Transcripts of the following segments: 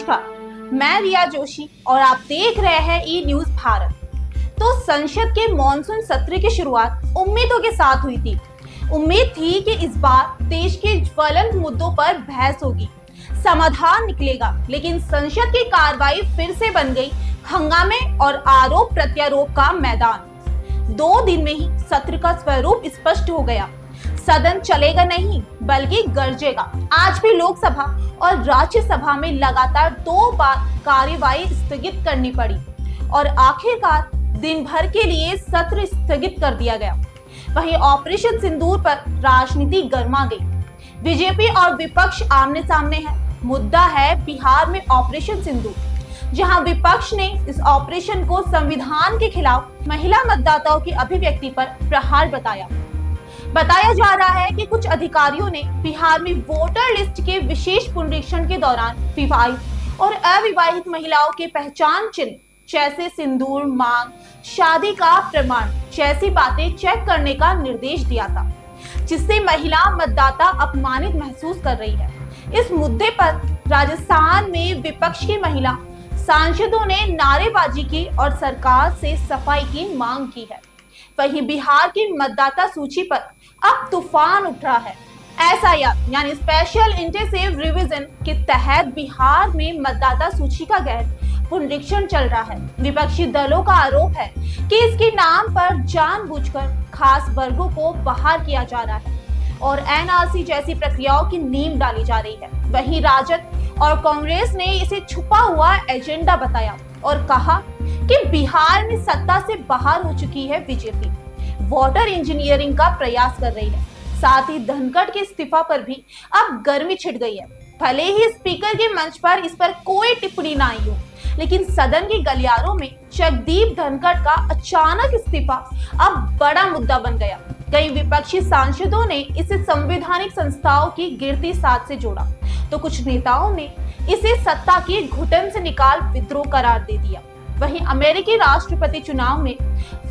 नमस्कार, मैं रिया जोशी और आप देख रहे हैं ई न्यूज भारत। तो संसद के मॉनसून सत्र की शुरुआत उम्मीदों के साथ हुई थी। उम्मीद थी कि इस बार देश के ज्वलंत मुद्दों पर बहस होगी, समाधान निकलेगा, लेकिन संसद की कार्रवाई फिर से बन गई हंगामे और आरोप प्रत्यारोप का मैदान। 2 दिन में ही सत्र का स्वरूप स्पष्ट हो गया। सदन चलेगा नहीं बल्कि गरजेगा। आज भी लोकसभा और राज्यसभा में लगातार 2 बार कार्यवाही स्थगित करनी पड़ी और आखिरकार दिन भर के लिए सत्र स्थगित कर दिया गया। वहीं ऑपरेशन सिंदूर पर राजनीति गर्मा गई। बीजेपी और विपक्ष आमने सामने है। मुद्दा है बिहार में ऑपरेशन सिंदूर, जहां विपक्ष ने इस ऑपरेशन को संविधान के खिलाफ महिला मतदाताओं की अभिव्यक्ति पर प्रहार बताया जा रहा है कि कुछ अधिकारियों ने बिहार में वोटर लिस्ट के विशेष पुनरीक्षण के दौरान विवाहित और अविवाहित महिलाओं के पहचान चिन्ह जैसे सिंदूर, मांग, शादी का प्रमाण जैसी बातें चेक करने का निर्देश दिया था, जिससे महिला मतदाता अपमानित महसूस कर रही है। इस मुद्दे पर राजस्थान में विपक्ष की महिला सांसदों ने नारेबाजी की और सरकार से सफाई की मांग की है। वहीं बिहार की मतदाता सूची पर अब तूफान उठ रहा है। एसआईआर यानी स्पेशल इंटेंसिव रिवीजन के तहत बिहार में मतदाता सूची का गहन पुनरीक्षण चल रहा है। विपक्षी दलों का आरोप है कि इसके नाम पर जानबूझकर खास वर्गों को बाहर किया जा रहा है और एनआरसी जैसी प्रक्रियाओं की नींव डाली जा रही है। वहीं राजद और कांग्रेस ने इसे छुपा हुआ एजेंडा बताया और कहा कि बिहार में सत्ता से बाहर हो चुकी है बीजेपी, वोटर इंजीनियरिंग का प्रयास कर रही है। साथ ही धनखड़ के इस्तीफा पर भी अब गर्मी छिड़ गई है। भले ही स्पीकर के मंच पर इस पर कोई टिप्पणी ना आई हो, लेकिन सदन के गलियारों में जगदीप धनखड़ का अचानक इस्तीफा अब बड़ा मुद्दा बन गया। कई विपक्षी सांसदों ने इसे संवैधानिक संस्थाओं की गिरती साथ से जोड़ा, तो कुछ नेताओं ने इसे सत्ता की घुटन से निकाल विद्रोह करार दे दिया। वहीं अमेरिकी राष्ट्रपति चुनाव में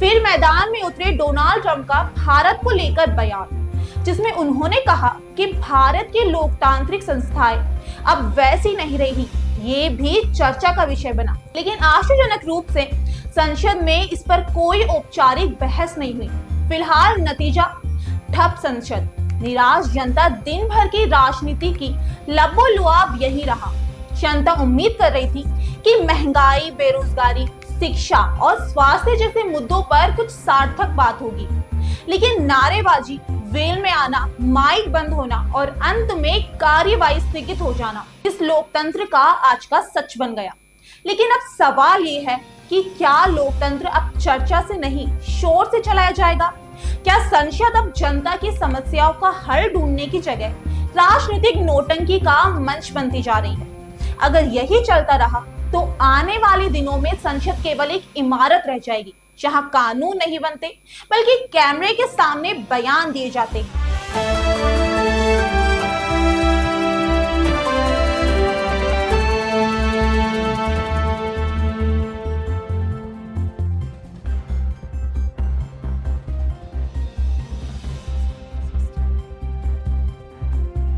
फिर मैदान में उतरे डोनाल्ड ट्रंप का भारत को लेकर बयान, जिसमें उन्होंने कहा कि भारत की लोकतांत्रिक संस्थाएं अब वैसी नहीं रही। ये भी चर्चा का विषय बना, लेकिन आश्चर्यजनक रूप से संसद में इस पर कोई औपचारिक बहस नहीं हुई। फिलहाल नतीजा ठप संसद, निराश जनता, दिन भर की राजनीति की लबो-लुआब यही रहा। जनता उम्मीद कर रही थी कि महंगाई, बेरोजगारी, शिक्षा और स्वास्थ्य जैसे मुद्दों पर कुछ सार्थक बात होगी, लेकिन नारेबाजी, वेल में आना, माइक बंद होना और अंत में कार्यवाही स्थगित हो जाना इस लोकतंत्र का आज का सच बन गया। लेकिन अब सवाल ये है कि क्या लोकतंत्र अब चर्चा से नहीं, शोर से चलाया जाएगा? क्या संसद अब जनता की समस्याओं का हल ढूंढने की जगह राजनीतिक नोटंकी का मंच बनती जा रही है? अगर यही चलता रहा तो आने वाले दिनों में संसद केवल एक इमारत रह जाएगी, जहां कानून नहीं बनते बल्कि कैमरे के सामने बयान दिए जाते हैं।